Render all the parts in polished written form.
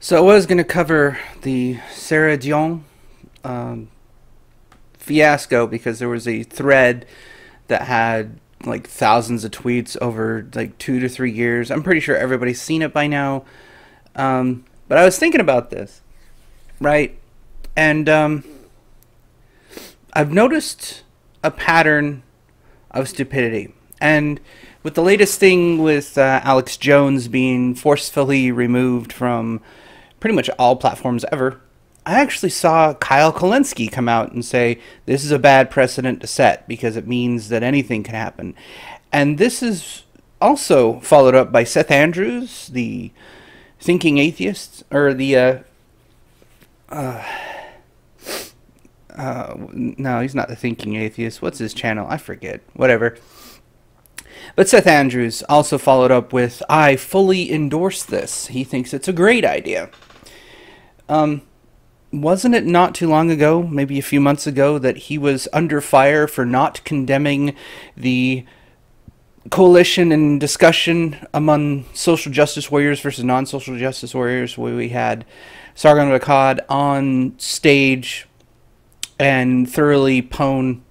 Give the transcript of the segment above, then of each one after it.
So I was going to cover the Sarah Dion um, fiasco because there was a thread that had like thousands of tweets over like 2 to 3 years. I'm pretty sure everybody's seen it by now. But I was thinking about this, right? And I've noticed a pattern of stupidity. And with the latest thing with Alex Jones being forcefully removed from pretty much all platforms ever, I actually saw Kyle Kulinski come out and say this is a bad precedent to set because it means that anything can happen. And this is also followed up by Seth Andrews, the thinking atheist, or the no, he's not the thinking atheist. What's his channel? I forget. Whatever. But Seth Andrews also followed up with, I fully endorse this. He thinks it's a great idea. Wasn't it not too long ago, maybe a few months ago, that he was under fire for not condemning the coalition and discussion among social justice warriors versus non-social justice warriors, where we had Sargon of Akkad on stage and thoroughly pwn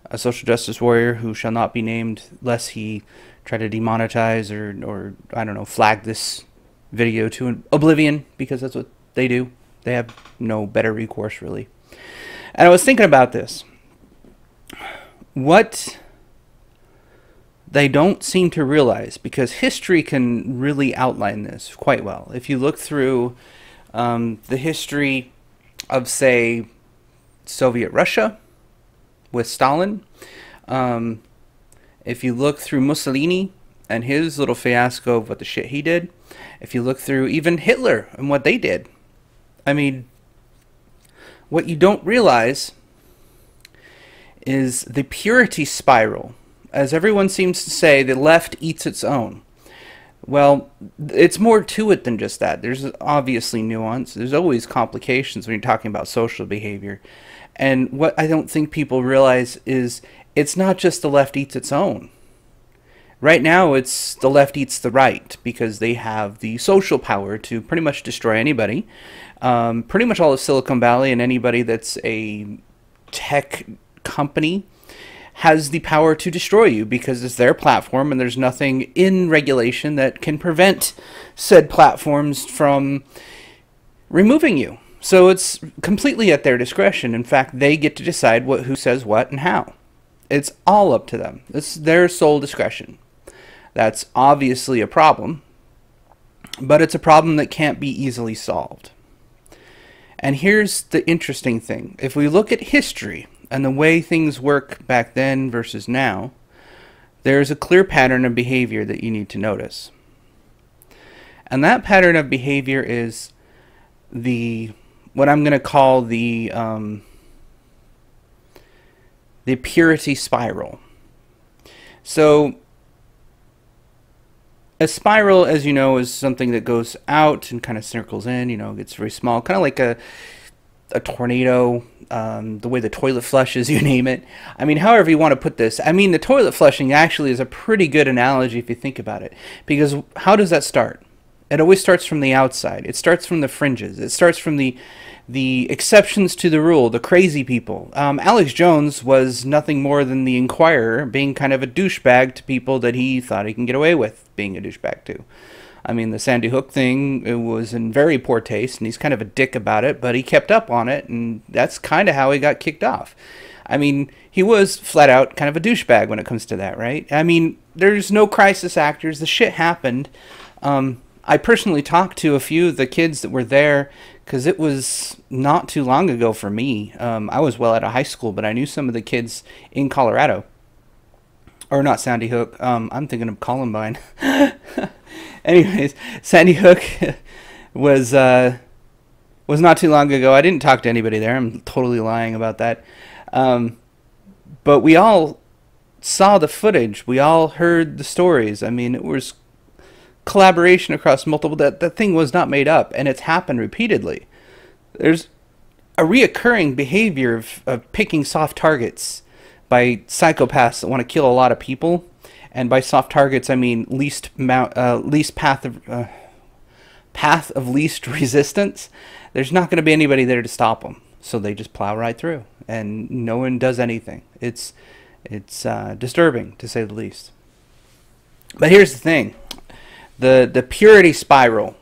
a social justice warrior who shall not be named, lest he try to demonetize or I don't know, flag this video to oblivion, because that's what they do. They have no better recourse, really. And I was thinking about this. What they don't seem to realize, because history can really outline this quite well. If you look through the history of, say, Soviet Russia with Stalin, if you look through Mussolini and his little fiasco of what the shit he did, if you look through even Hitler and what they did, I mean, what you don't realize is the purity spiral. As everyone seems to say, the left eats its own. Well, it's more to it than just that. There's obviously nuance. There's always complications when you're talking about social behavior. And what I don't think people realize is it's not just the left eats its own. Right now, it's the left eats the right, because they have the social power to pretty much destroy anybody. Pretty much all of Silicon Valley and anybody that's a tech company has the power to destroy you, because it's their platform and there's nothing in regulation that can prevent said platforms from removing you. So it's completely at their discretion. In fact, they get to decide who says what and how. It's all up to them. It's their sole discretion. That's obviously a problem, but it's a problem that can't be easily solved. And here's the interesting thing. If we look at history and the way things work back then versus now, there's a clear pattern of behavior that you need to notice. And that pattern of behavior is what I'm going to call the purity spiral. So a spiral, as you know, is something that goes out and kind of circles in, gets very small, kind of like a tornado, the way the toilet flushes, you name it. I mean, however you want to put this. I mean, the toilet flushing actually is a pretty good analogy if you think about it. Because how does that start? It always starts from the outside. It starts from the fringes. It starts from the exceptions to the rule, the crazy people. Alex Jones was nothing more than the Inquirer, being kind of a douchebag to people that he thought he can get away with being a douchebag to. I mean, the Sandy Hook thing, it was in very poor taste, and he's kind of a dick about it, but he kept up on it, and that's kind of how he got kicked off. I mean, he was flat out kind of a douchebag when it comes to that, right? I mean, there's no crisis actors. The shit happened. I personally talked to a few of the kids that were there, because it was not too long ago for me. I was well out of high school, but I knew some of the kids in Colorado. Or not Sandy Hook. I'm thinking of Columbine. Anyways, Sandy Hook was not too long ago. I didn't talk to anybody there. I'm totally lying about that. But we all saw the footage. We all heard the stories. I mean, it was collaboration across multiple. That thing was not made up, and it's happened repeatedly. There's a reoccurring behavior of picking soft targets by psychopaths that want to kill a lot of people. And by soft targets, I mean least path path of least resistance, there's not going to be anybody there to stop them. So they just plow right through, and no one does anything. It's disturbing, to say the least. But here's the thing. The purity spiral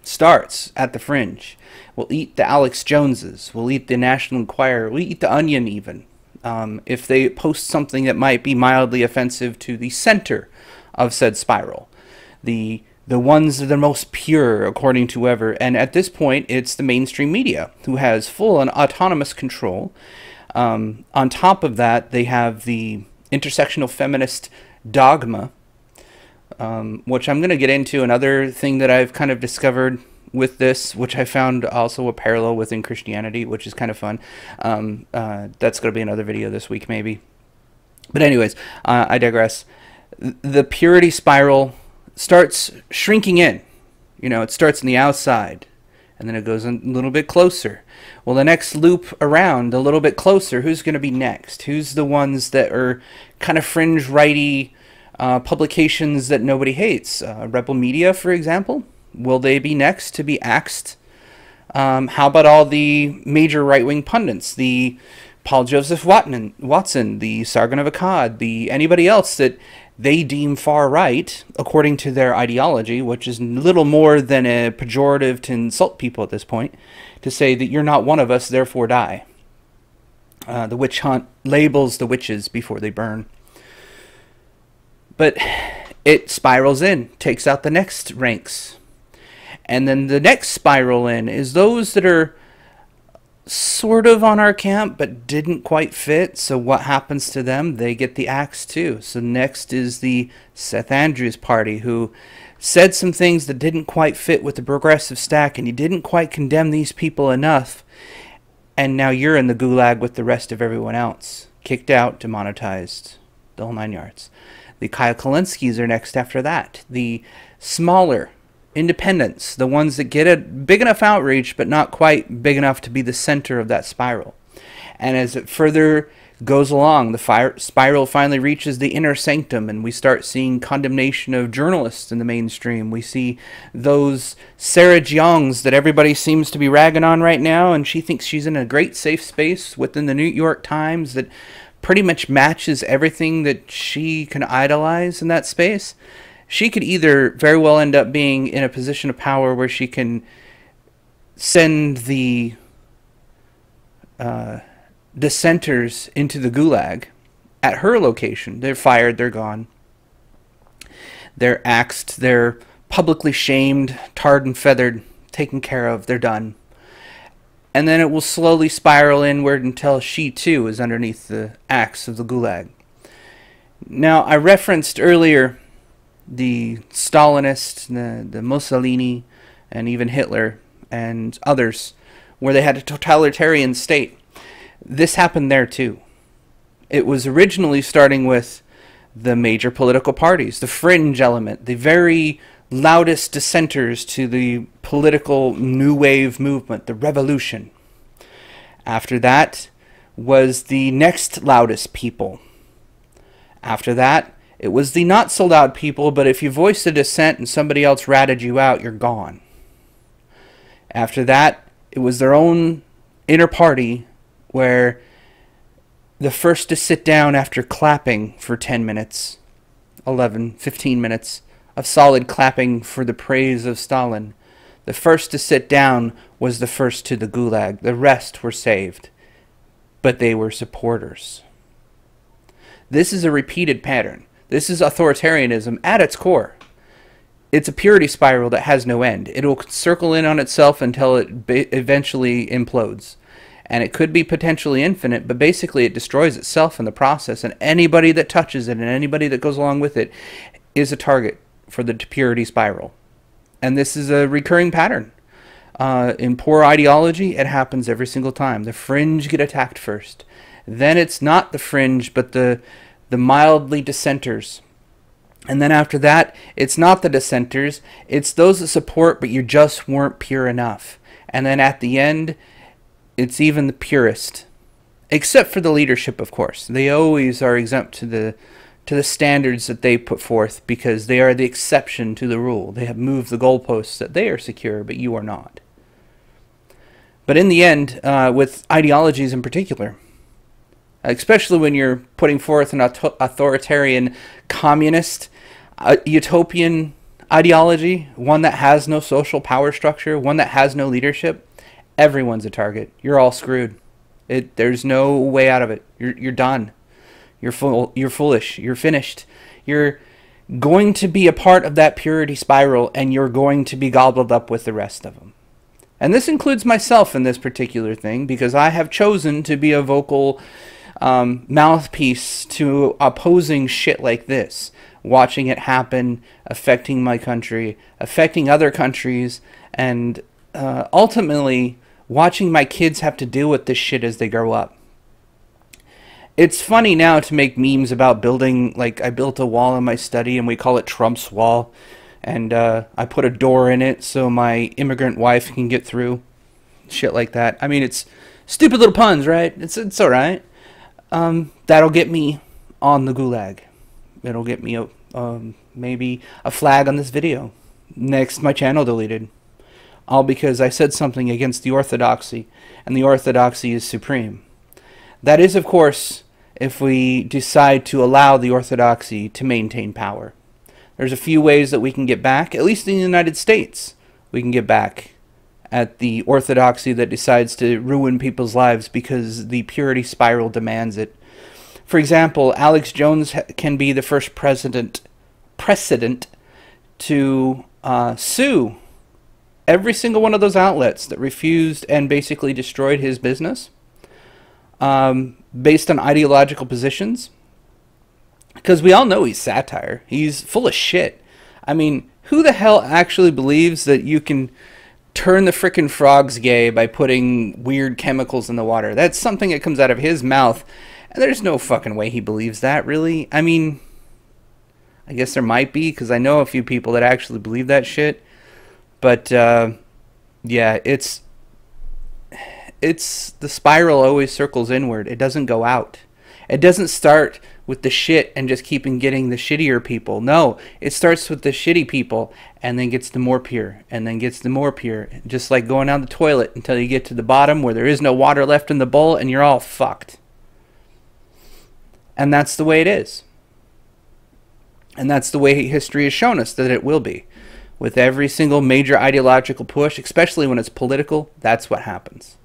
starts at the fringe. We'll eat the Alex Joneses. We'll eat the National Enquirer. We'll eat the Onion even. If they post something that might be mildly offensive to the center of said spiral. The ones that are most pure, according to whoever. And at this point, it's the mainstream media, who has full and autonomous control. On top of that, they have the intersectional feminist dogma, which I'm going to get into. Another thing that I've kind of discovered with this, which I found also a parallel within Christianity, which is kind of fun. That's going to be another video this week, maybe. But anyways, I digress. The purity spiral starts shrinking in. You know, it starts on the outside, and then it goes a little bit closer. Well, the next loop around, a little bit closer, who's going to be next? Who's the ones that are kind of fringe righty publications that nobody hates? Rebel Media, for example. Will they be next to be axed? How about all the major right-wing pundits? The Paul Joseph Watson, the Sargon of Akkad, anybody else that they deem far right, according to their ideology, which is little more than a pejorative to insult people at this point, to say that you're not one of us, therefore die. The witch hunt labels the witches before they burn. But it spirals in, takes out the next ranks. And then the next spiral in is those that are sort of on our camp but didn't quite fit. So what happens to them? They get the axe too. So next is the Seth Andrews party, who said some things that didn't quite fit with the progressive stack, and you didn't quite condemn these people enough, and now you're in the gulag with the rest of everyone else. Kicked out, demonetized, the whole 9 yards. The Kyle Kalinskys are next after that. The smaller independents, the ones that get a big enough outreach but not quite big enough to be the center of that spiral. And as it further goes along, the spiral finally reaches the inner sanctum, and we start seeing condemnation of journalists in the mainstream. We see those Sarah Jeongs that everybody seems to be ragging on right now, and she thinks she's in a great safe space within the New York Times that pretty much matches everything that she can idolize in that space. She could either very well end up being in a position of power where she can send the dissenters into the gulag at her location. They're fired, they're gone. They're axed, they're publicly shamed, tarred and feathered, taken care of, they're done. And then it will slowly spiral inward until she too is underneath the axe of the gulag. Now, I referenced earlier the Stalinists, the Mussolini, and even Hitler and others, where they had a totalitarian state. This happened there too. It was originally starting with the major political parties, the fringe element, the very loudest dissenters to the political new wave movement, the revolution. After that was the next loudest people. After that, it was the not so loud people, but if you voiced a dissent and somebody else ratted you out, you're gone. After that, it was their own inner party, where the first to sit down after clapping for 10 minutes, 11, 15 minutes of solid clapping for the praise of Stalin, the first to sit down was the first to the gulag. The rest were saved, but they were supporters. This is a repeated pattern. This is authoritarianism at its core. It's a purity spiral that has no end. It'll circle in on itself until it eventually implodes. And it could be potentially infinite, but basically it destroys itself in the process, and anybody that touches it and anybody that goes along with it is a target for the purity spiral. And this is a recurring pattern. In poor ideology, it happens every single time. The fringe get attacked first. Then it's not the fringe, but the mildly dissenters. And then after that, it's not the dissenters, it's those that support, but you just weren't pure enough. And then at the end, it's even the purest. Except for the leadership, of course. They always are exempt to to the standards that they put forth, because they are the exception to the rule. They have moved the goalposts that they are secure, but you are not. But in the end, with ideologies in particular, especially when you're putting forth an authoritarian, communist, utopian ideology, one that has no social power structure, one that has no leadership, everyone's a target. You're all screwed. There's no way out of it. You're done. You're foolish. You're finished. You're going to be a part of that purity spiral, and you're going to be gobbled up with the rest of them. And this includes myself in this particular thing, because I have chosen to be a vocal mouthpiece to opposing shit like this, watching it happen, affecting my country, affecting other countries, and ultimately watching my kids have to deal with this shit as they grow up. It's funny now to make memes about building, like I built a wall in my study and we call it Trump's wall, and I put a door in it so my immigrant wife can get through, shit like that. I mean, it's stupid little puns, right? It's all right. That'll get me on the gulag. It'll get me maybe a flag on this video. Next, my channel deleted. All because I said something against the orthodoxy, and the orthodoxy is supreme. That is, of course, if we decide to allow the orthodoxy to maintain power. There's a few ways that we can get back, at least in the United States, we can get back at the orthodoxy that decides to ruin people's lives because the purity spiral demands it. For example, Alex Jones can be the first precedent to sue every single one of those outlets that refused and basically destroyed his business based on ideological positions. Because we all know he's satire. He's full of shit. I mean, who the hell actually believes that you can turn the frickin' frogs gay by putting weird chemicals in the water? That's something that comes out of his mouth, and there's no fucking way he believes that, really. I mean, I guess there might be, because I know a few people that actually believe that shit. But, yeah, it's the spiral always circles inward. It doesn't go out. It doesn't start with the shit and just keeping getting the shittier people. No, it starts with the shitty people and then gets the more pure and then gets the more pure. Just like going down the toilet until you get to the bottom where there is no water left in the bowl and you're all fucked. And that's the way it is. And that's the way history has shown us that it will be. With every single major ideological push, especially when it's political, that's what happens.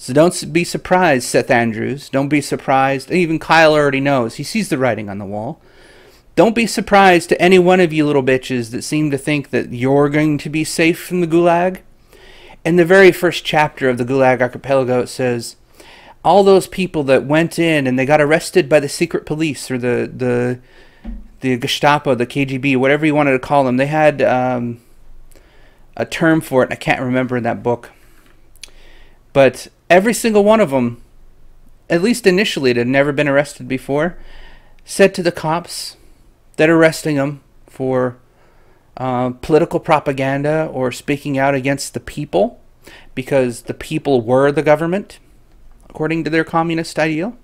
So don't be surprised, Seth Andrews. Don't be surprised. Even Kyle already knows. He sees the writing on the wall. Don't be surprised to any one of you little bitches that seem to think that you're going to be safe from the Gulag. In the very first chapter of the Gulag Archipelago, it says, all those people that went in and they got arrested by the secret police or the Gestapo, the KGB, whatever you wanted to call them, they had a term for it, and I can't remember in that book. But every single one of them, at least initially, that had never been arrested before, said to the cops that are arresting them for political propaganda or speaking out against the people, because the people were the government, according to their communist ideal.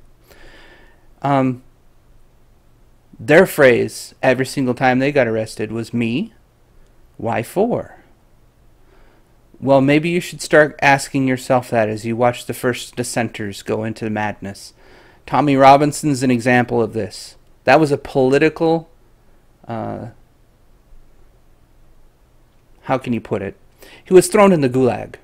Their phrase every single time they got arrested was, me? Why for? Well, maybe you should start asking yourself that as you watch the first dissenters go into madness. Tommy Robinson's an example of this. That was a political, how can you put it? He was thrown in the Gulag,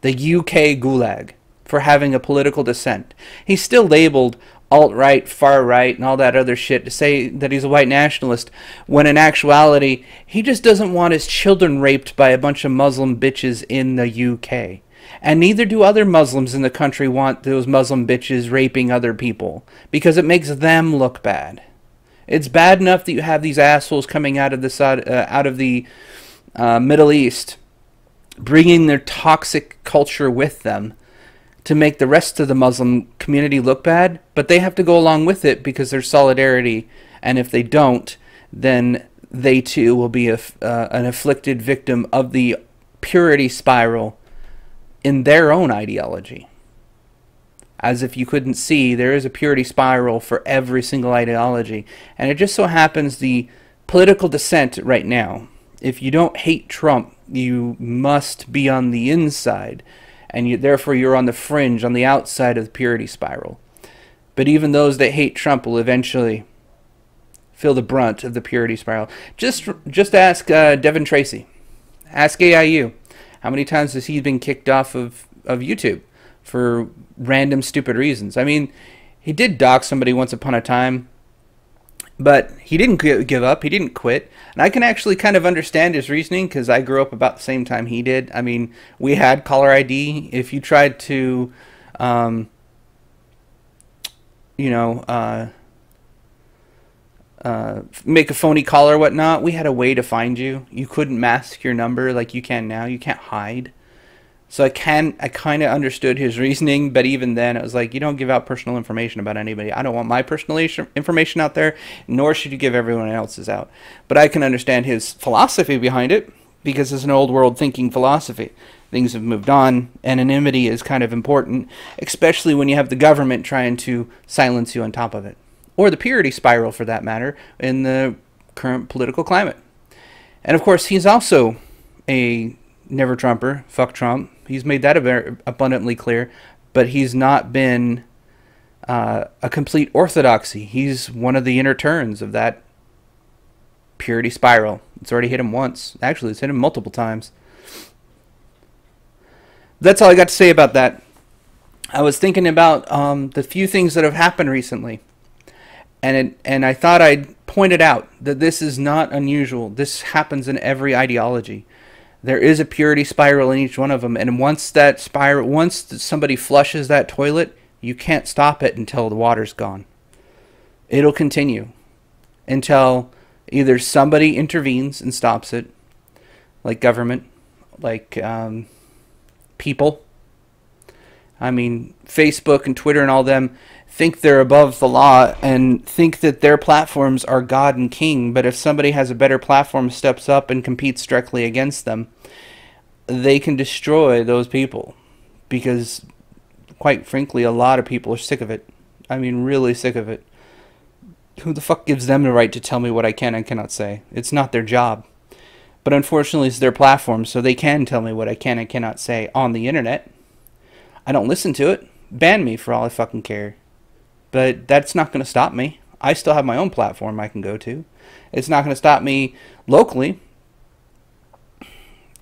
the UK Gulag, for having a political dissent. He's still labeled alt-right, far-right, and all that other shit to say that he's a white nationalist, when in actuality, he just doesn't want his children raped by a bunch of Muslim bitches in the UK. And neither do other Muslims in the country want those Muslim bitches raping other people, because it makes them look bad. It's bad enough that you have these assholes coming out of the Middle East, bringing their toxic culture with them, to make the rest of the Muslim community look bad, but they have to go along with it because there's solidarity, and if they don't, then they too will be an afflicted victim of the purity spiral in their own ideology. As if you couldn't see, there is a purity spiral for every single ideology. And it just so happens the political dissent right now, if you don't hate Trump, you must be on the inside, and therefore you're on the fringe, on the outside of the purity spiral. But even those that hate Trump will eventually feel the brunt of the purity spiral. Just ask Devin Tracy. Ask AIU. How many times has he been kicked off of YouTube for random stupid reasons? I mean, he did dox somebody once upon a time, but he didn't give up. He didn't quit. And I can actually kind of understand his reasoning because I grew up about the same time he did. I mean, we had caller ID. If you tried to, make a phony call or whatnot, we had a way to find you. You couldn't mask your number like you can now. You can't hide. So I kind of understood his reasoning, but even then, it was like, you don't give out personal information about anybody. I don't want my personal information out there, nor should you give everyone else's out. But I can understand his philosophy behind it, because it's an old world thinking philosophy. Things have moved on. Anonymity is kind of important, especially when you have the government trying to silence you on top of it. Or the purity spiral, for that matter, in the current political climate. And of course, he's also a never Trumper. Fuck Trump. He's made that abundantly clear. But he's not been a complete orthodoxy. He's one of the inner turns of that purity spiral. It's already hit him once. Actually, it's hit him multiple times. That's all I got to say about that. I was thinking about the few things that have happened recently. And I thought I'd point it out that this is not unusual. This happens in every ideology. There is a purity spiral in each one of them, and once somebody flushes that toilet, you can't stop it until the water's gone. It'll continue until either somebody intervenes and stops it, like government, like people. I mean, Facebook and Twitter and all them think they're above the law and think that their platforms are God and King, but if somebody has a better platform, steps up and competes directly against them, they can destroy those people. Because, quite frankly, a lot of people are sick of it. I mean, really sick of it. Who the fuck gives them the right to tell me what I can and cannot say? It's not their job. But unfortunately, it's their platform, so they can tell me what I can and cannot say on the internet. I don't listen to it. Ban me for all I fucking care. But that's not going to stop me. I still have my own platform I can go to. It's not going to stop me locally.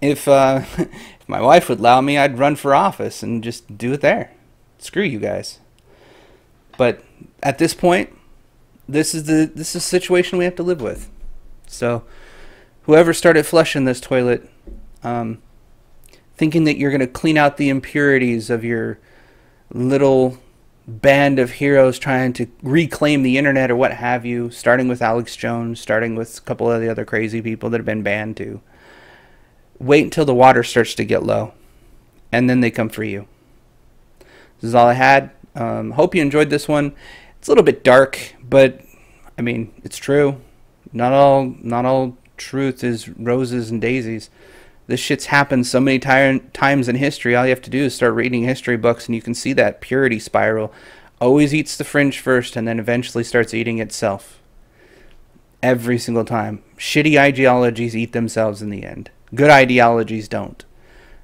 If if my wife would allow me, I'd run for office and just do it there. Screw you guys. But at this point, this is the situation we have to live with. So whoever started flushing this toilet, thinking that you're going to clean out the impurities of your little band of heroes trying to reclaim the internet or what have you, starting with Alex Jones, starting with a couple of the other crazy people that have been banned too. Wait until the water starts to get low, and then they come for you. This is all I had. Hope you enjoyed this one. It's a little bit dark, but I mean, it's true. Not all truth is roses and daisies. This shit's happened so many times in history. All you have to do is start reading history books, and you can see that purity spiral always eats the fringe first and then eventually starts eating itself. Every single time. Shitty ideologies eat themselves in the end. Good ideologies don't.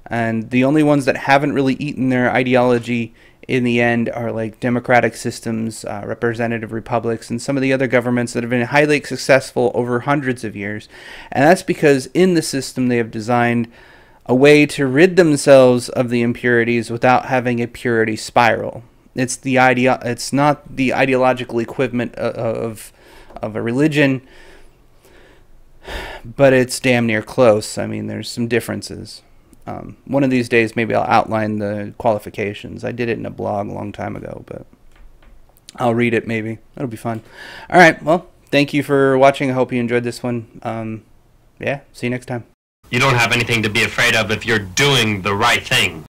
And the only ones that haven't really eaten their ideology in the end are like democratic systems, representative republics, and some of the other governments that have been highly successful over hundreds of years. And that's because in the system they have designed a way to rid themselves of the impurities without having a purity spiral. It's not the ideological equivalent of a religion, but it's damn near close. I mean, there's some differences. One of these days, maybe I'll outline the qualifications. I did it in a blog a long time ago, but I'll read it maybe. That'll be fun. All right, well, thank you for watching. I hope you enjoyed this one. Yeah, see you next time. You don't have anything to be afraid of if you're doing the right thing.